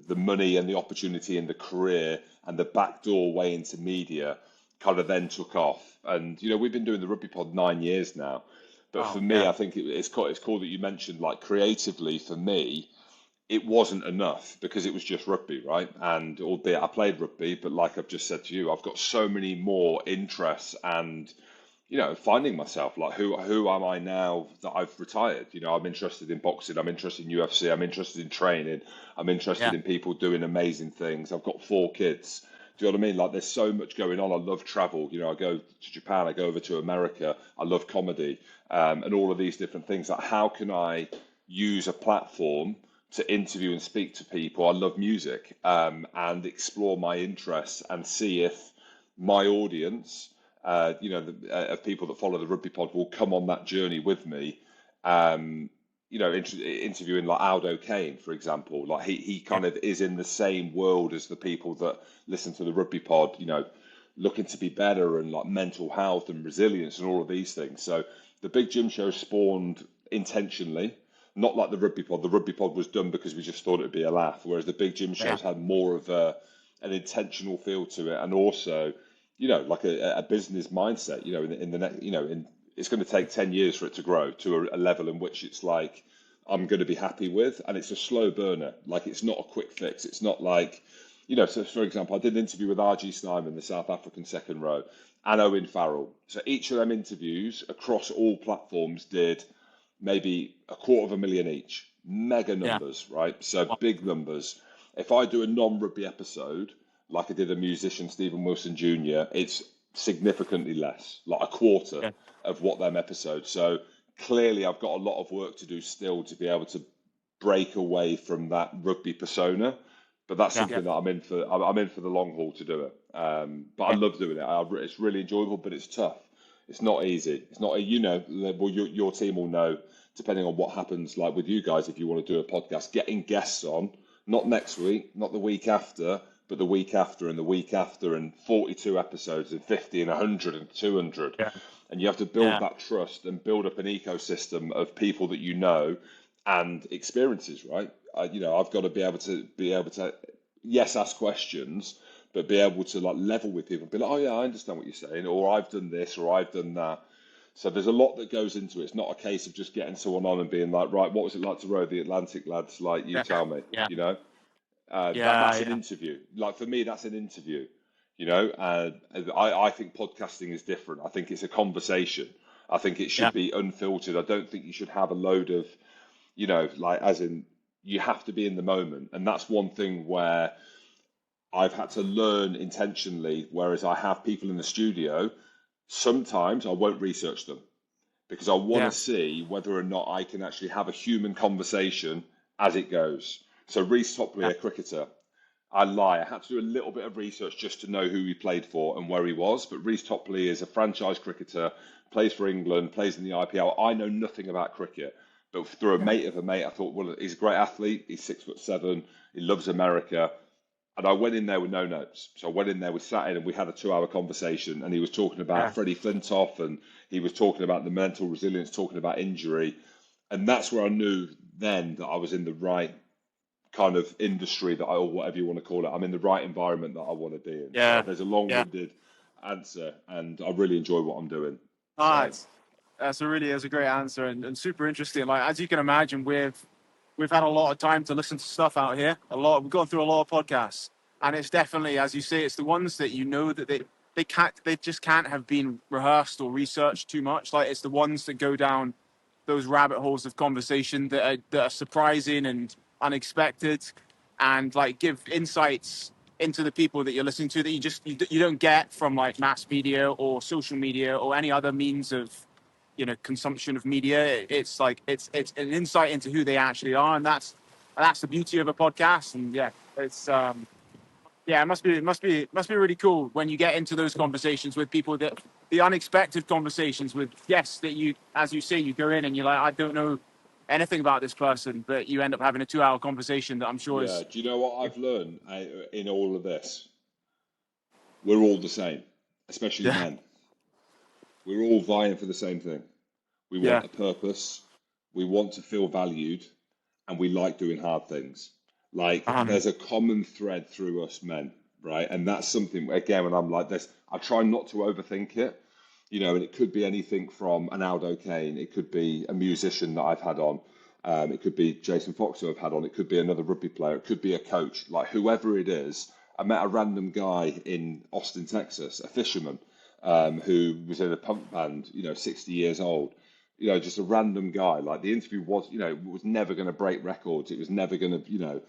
the money and the opportunity and the career and the backdoor way into media kind of then took off. And, you know, we've been doing the Rugby Pod 9 years now. But for oh me, yeah, I think it's cool that you mentioned like creatively for me, it wasn't enough because it was just rugby, right? And albeit I played rugby, but like I've just said to you, I've got so many more interests and finding myself, like who am I now that I've retired? I'm interested in boxing, I'm interested in UFC, I'm interested in training, I'm interested Yeah. in people doing amazing things. I've got 4 kids. Do you know what I mean? Like, there's so much going on. I love travel. I go to Japan, I go over to America. I love comedy, and all of these different things. Like, how can I use a platform to interview and speak to people? I love music, and explore my interests and see if my audience, of people that follow the Rugby Pod, will come on that journey with me. Interviewing like Aldo Kane, for example, like he Yeah. kind of is in the same world as the people that listen to the Rugby Pod, looking to be better, and like mental health and resilience and all of these things. So the Big Gym Show spawned intentionally, not like the Rugby Pod. The Rugby Pod was done because we just thought it'd be a laugh, whereas the Big Gym Yeah. Shows had more of an intentional feel to it, and also, like a business mindset. In the next, it's going to take 10 years for it to grow to a level in which it's like I'm going to be happy with, and it's a slow burner. Like, it's not a quick fix. It's not like, so for example, I did an interview with RG Snyman, the South African second row, and Owen Farrell. So each of them interviews across all platforms did maybe 250,000 each. Mega Yeah. numbers, right? So big numbers. If I do a non-rugby episode, like I did a musician, Stephen Wilson Jr., it's significantly less, like a quarter Yeah. of what them episodes. So clearly I've got a lot of work to do still to be able to break away from that rugby persona. But that's Yeah. something that I'm in for. I'm in for the long haul to do it. But I Yeah. love doing it. It's really enjoyable, but it's tough. It's not easy. It's not, well, your team will know, depending on what happens, like with you guys, if you want to do a podcast, getting guests on, not next week, not the week after, but the week after and the week after, and 42 episodes and 50 and 100 and 200. Yeah. And you have to build Yeah. that trust and build up an ecosystem of people that and experiences, right? I've got to be able to, yes, ask questions, but be able to like level with people, be like, oh yeah, I understand what you're saying, or I've done this, or I've done that. So there's a lot that goes into it. It's not a case of just getting someone on and being like, right, what was it like to row the Atlantic, lads? Like, you Yeah. tell me, Yeah. that's an Yeah. interview. Like, for me, that's an interview. I think podcasting is different. I think it's a conversation. I think it Yeah. should be unfiltered. I don't think you should have a load of, like, as in, you have to be in the moment. And that's one thing where I've had to learn intentionally. Whereas I have people in the studio, sometimes I won't research them because I want to Yeah. see whether or not I can actually have a human conversation as it goes. So Reece Topley, Yeah. a cricketer, I lie. I had to do a little bit of research just to know who he played for and where he was. But Reece Topley is a franchise cricketer, plays for England, plays in the IPL. I know nothing about cricket, but through a mate of a mate, I thought, well, he's a great athlete. He's 6'7". He loves America. And I went in there with no notes. So I went in there, we sat in and we had a 2-hour conversation. And he was talking about Yeah. Freddie Flintoff, and he was talking about the mental resilience, talking about injury. And that's where I knew then that I was in the right kind of industry or whatever you want to call it. I'm in the right environment that I want to be in. So Yeah. there's a Yeah. long-winded answer, and I really enjoy what I'm doing. Ah, So That's a great answer and super interesting. Like, as you can imagine, we've had a lot of time to listen to stuff out here. We've gone through a lot of podcasts, and it's definitely, as you say, it's the ones that that they just can't have been rehearsed or researched too much. Like, it's the ones that go down those rabbit holes of conversation that are surprising and unexpected, and like give insights into the people that you're listening to that you don't get from like mass media or social media or any other means of consumption of media. It's like it's an insight into who they actually are, and that's the beauty of a podcast. And yeah, it's yeah, it must be really cool when you get into those conversations with people, that the unexpected conversations with guests that you, as you say, you go in and you're like, I don't know anything about this person, but you end up having a 2-hour conversation that I'm sure yeah, is do you know what I've learned in all of this? We're all the same, especially yeah, men. We're all vying for the same thing. We yeah, want a purpose. We want to feel valued, and we like doing hard things. Like, uh-huh. there's a common thread through us men, right? And that's something, again, when I'm like this, I try not to overthink it, and it could be anything from an Aldo Kane, it could be a musician that I've had on, it could be Jason Fox who I've had on, it could be another rugby player, it could be a coach, like whoever it is. I met a random guy in Austin, Texas, a fisherman, who was in a punk band, 60 years old, just a random guy. Like the interview was, was never going to break records. It was never going to,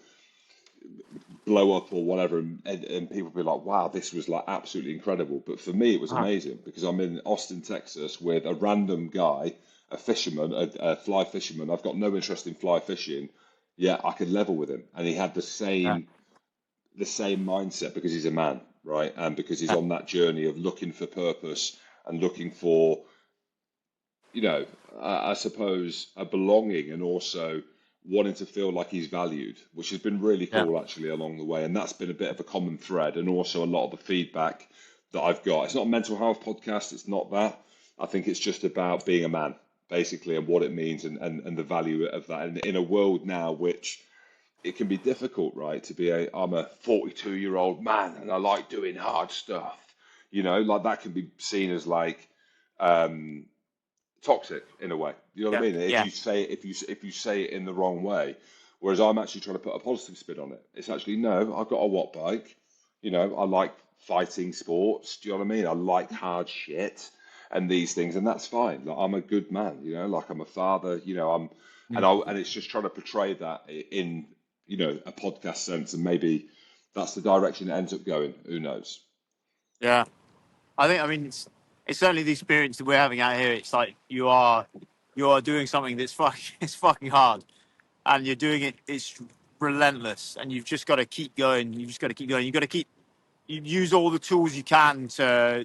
blow up or whatever. And people be like, wow, this was like absolutely incredible. But for me, it was amazing because I'm in Austin, Texas with a random guy, a fisherman, a fly fisherman. I've got no interest in fly fishing. Yeah, I could level with him. And he had the same mindset because he's a man, right? And because he's on that journey of looking for purpose and looking for, I suppose, a belonging and also wanting to feel like he's valued, which has been really Yeah. cool actually along the way. And that's been a bit of a common thread. And also a lot of the feedback that I've got. It's not a mental health podcast. It's not that. I think it's just about being a man, basically, and what it means and the value of that. And in a world now which it can be difficult, right? I'm a 42-year-old man and I like doing hard stuff. Like that can be seen as like um, toxic in a way. You know what I mean? If Yeah. you say if you say it in the wrong way, whereas I'm actually trying to put a positive spin on it. It's actually no, I've got a watt bike. I like fighting sports. Do you know what I mean? I like hard shit and these things, and that's fine. Like I'm a good man. Like I'm a father. And it's just trying to portray that in a podcast sense, and maybe that's the direction it ends up going. Who knows? Yeah. I mean, it's certainly the experience that we're having out here. It's like you are doing something that's it's fucking hard, and you're doing it. It's relentless, and you've just got to keep going. You just got to keep going. You use all the tools you can to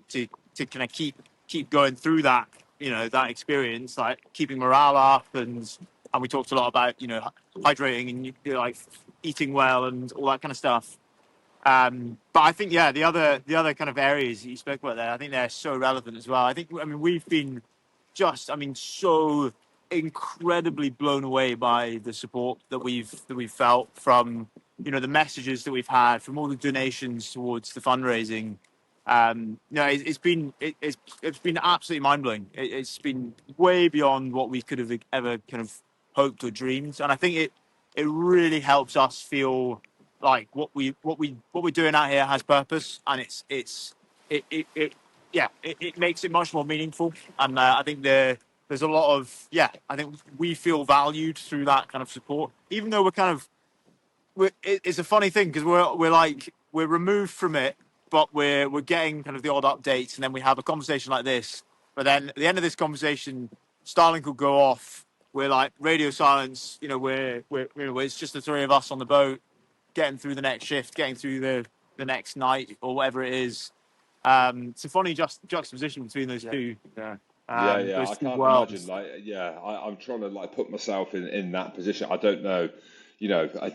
kind of keep going through that. That experience, like keeping morale up, and we talked a lot about hydrating and like eating well and all that kind of stuff. But I think, yeah, the other kind of areas that you spoke about there, I think they're so relevant as well. I mean, we've been so incredibly blown away by the support that we've felt from, the messages that we've had, from all the donations towards the fundraising. It's been absolutely mind blowing. It's been way beyond what we could have ever kind of hoped or dreamed, and I think it really helps us feel like what we're doing out here has purpose, and it makes it much more meaningful. And I think there's a lot of I think we feel valued through that kind of support, even though it's a funny thing because we're removed from it, but we're getting kind of the odd updates, and then we have a conversation like this. But then at the end of this conversation, Starlink will go off. We're like radio silence. It's just the three of us on the boat, getting through the next shift, getting through the next night or whatever it is. It's a funny juxtaposition between those two. Yeah. Yeah, Those I two can't imagine. worlds. Like, yeah, I'm trying to like put myself in that position. I don't know,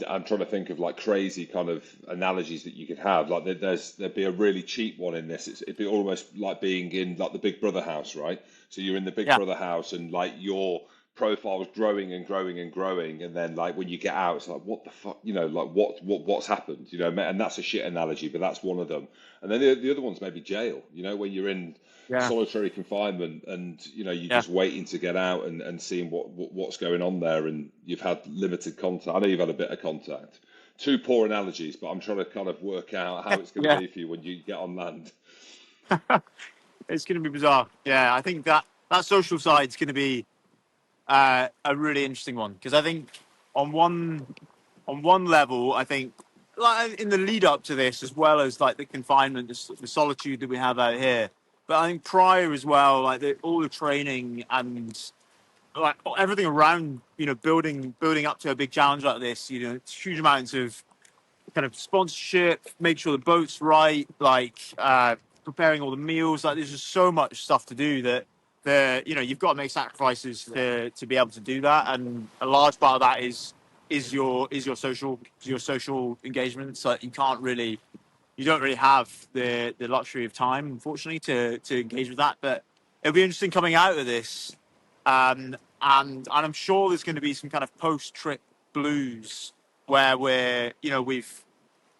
I'm trying to think of like crazy kind of analogies that you could have. Like, there'd be a really cheap one in this. It'd be almost like being in like the Big Brother house, right? So you're in the Big Yeah, Brother house, and like your profile is growing and growing and growing, and then like when you get out, it's like what the fuck, like what's happened, And that's a shit analogy, but that's one of them. And then the other one's maybe jail, when you're in yeah, solitary confinement and you're yeah, just waiting to get out and seeing what's going on there, and you've had limited contact. I know you've had a bit of contact. Two poor analogies, but I'm trying to kind of work out how it's going to yeah. be for you when you get on land. It's going to be bizarre. Yeah, I think that social side is going to be a really interesting one because I think on one level, I think like in the lead up to this, as well as like the confinement, the solitude that we have out here, but I think prior as well, like all the training and like everything around, building up to a big challenge like this, it's huge amounts of kind of sponsorship, make sure the boat's right, like preparing all the meals. Like there's just so much stuff to do that you've got to make sacrifices to be able to do that, and a large part of that is your social engagements. Like you don't really have the luxury of time, unfortunately, to engage with that. But it'll be interesting coming out of this, and I'm sure there's going to be some kind of post-trip blues where we've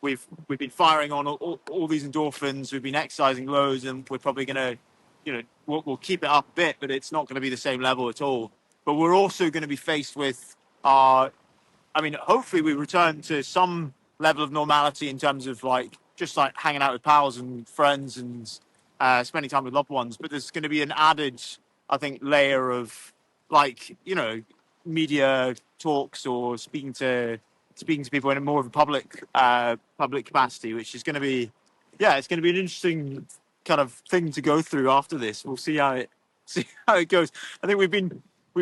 been firing on all these endorphins. We've been exercising loads, and we're probably going to, we'll keep it up a bit, but it's not going to be the same level at all. But we're also going to be faced with hopefully we return to some level of normality in terms of like just like hanging out with pals and friends and spending time with loved ones, but there's going to be an added, I think, layer of like, media talks or speaking to people in a more of a public capacity, which is going to be, it's going to be an interesting kind of thing to go through after this. We'll see how it goes. I think we've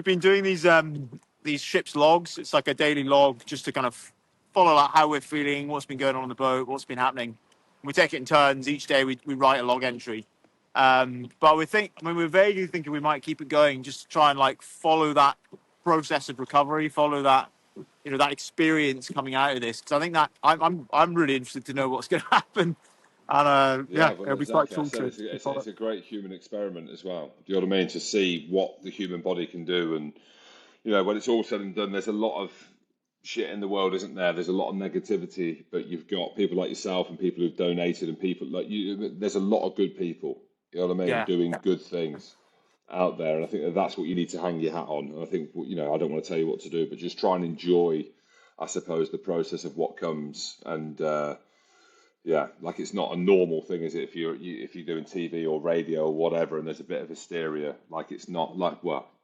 been doing these ships logs. It's like a daily log just to kind of follow like how we're feeling, what's been going on the boat, what's been happening. We take it in turns. Each day we write a log entry. But we're vaguely thinking we might keep it going just to try and like follow that process of recovery, follow that, that experience coming out of this. Because I think that I'm really interested to know what's going to happen. And well, it'll be exactly. quite cool It's a great human experiment as well. Do you know what I mean? To see what the human body can do, and when it's all said and done, there's a lot of shit in the world, isn't there? There's a lot of negativity, but you've got people like yourself and people who've donated and people like you. There's a lot of good people, you know what I mean, doing good things out there, and I think that's what you need to hang your hat on. And I think I don't want to tell you what to do, but just try and enjoy, I suppose, the process of what comes. And like it's not a normal thing, is it? If you're doing TV or radio or whatever, and there's a bit of hysteria, like it's not like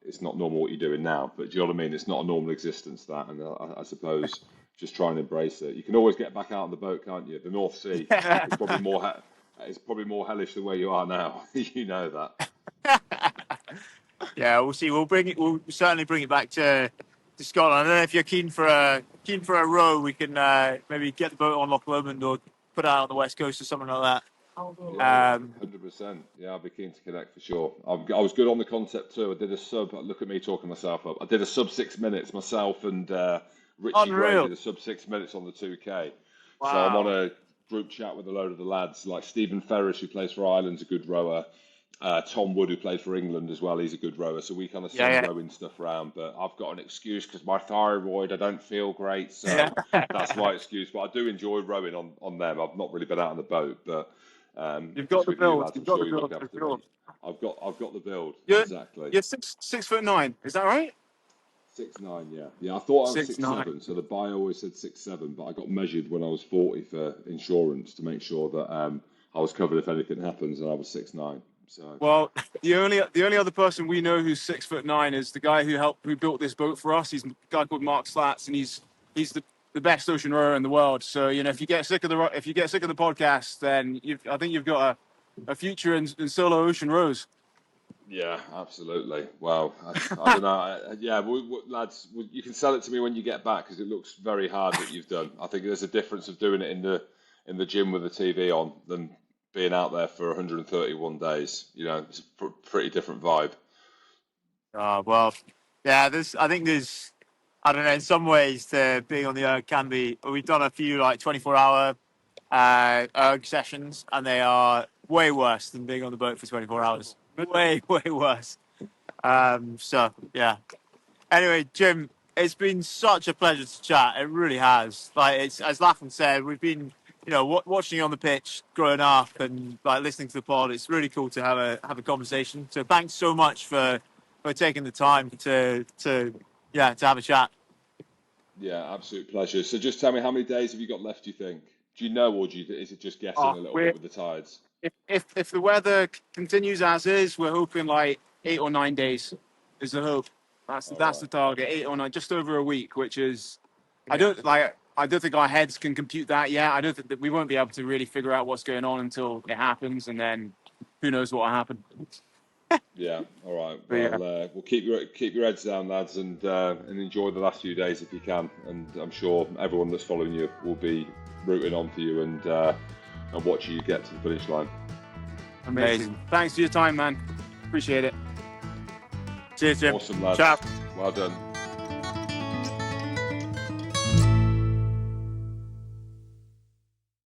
it's not normal what you're doing now. But do you know what I mean? It's not a normal existence, that, and I suppose just try and embrace it. You can always get back out on the boat, can't you? The North Sea is probably more. It's probably more hellish than where you are now. You know that. Yeah, we'll see. We'll certainly bring it back to Scotland. I don't know if you're keen for a row. We can maybe get the boat on Loch Lomond or put it out on the west coast or something like that. 100%. Yeah, I'll be keen to connect for sure. I was good on the concept too. I did a sub. Look at me talking myself up. I did a sub 6 minutes myself, and Richie Gray did a sub 6 minutes on the 2K. Wow. So I'm on a group chat with a load of the lads, like Stephen Ferris, who plays for Ireland's a good rower. Tom Wood, who plays for England as well, he's a good rower. So we kind of send rowing stuff around. But I've got an excuse because my thyroid, I don't feel great. So that's my excuse. But I do enjoy rowing on them. I've not really been out on the boat, but you've got the build. You've got the build. I've got the build. Exactly. You're 6'9". Is that right? 6'9", yeah. I thought I was 6'7", so the bio always said 6'7", but I got measured when I was 40 for insurance to make sure that I was covered if anything happens, and I was 6'9". So. Well, the only other person we know who's 6'9" is the guy who built this boat for us. He's a guy called Mark Slats, and he's the best ocean rower in the world. So if you get sick of the podcast, then I think you've got a future in solo ocean rows. Yeah, absolutely. Well, I don't know. Lads, you can sell it to me when you get back, because it looks very hard what you've done. I think there's a difference of doing it in the gym with the TV on than being out there for 131 days. It's a pretty different vibe. Well, yeah. I don't know. In some ways, being on the erg can be. We've done a few like 24-hour erg sessions, and they are way worse than being on the boat for 24 hours. Way worse. So yeah. Anyway, Jim, it's been such a pleasure to chat. It really has. Like, it's, as Laffan said, we've been watching you on the pitch growing up and like listening to the pod. It's really cool to have a conversation. So thanks so much for taking the time to have a chat. Yeah, absolute pleasure. So just tell me, how many days have you got left, do you think? Do you know, or is it just guessing a little bit with the tides? If the weather continues as is, we're hoping like 8 or 9 days is the hope. That's the target, 8 or 9, just over a week, which is I don't think our heads can compute that yet. I don't think that we won't be able to really figure out what's going on until it happens, and then who knows what will happen. Yeah, all right. Well, we'll keep your heads down, lads, and enjoy the last few days if you can. And I'm sure everyone that's following you will be rooting on for you and watching you get to the finish line. Amazing. Thanks for your time, man. Appreciate it. Cheers, Jim. Awesome, lads. Ciao. Well done.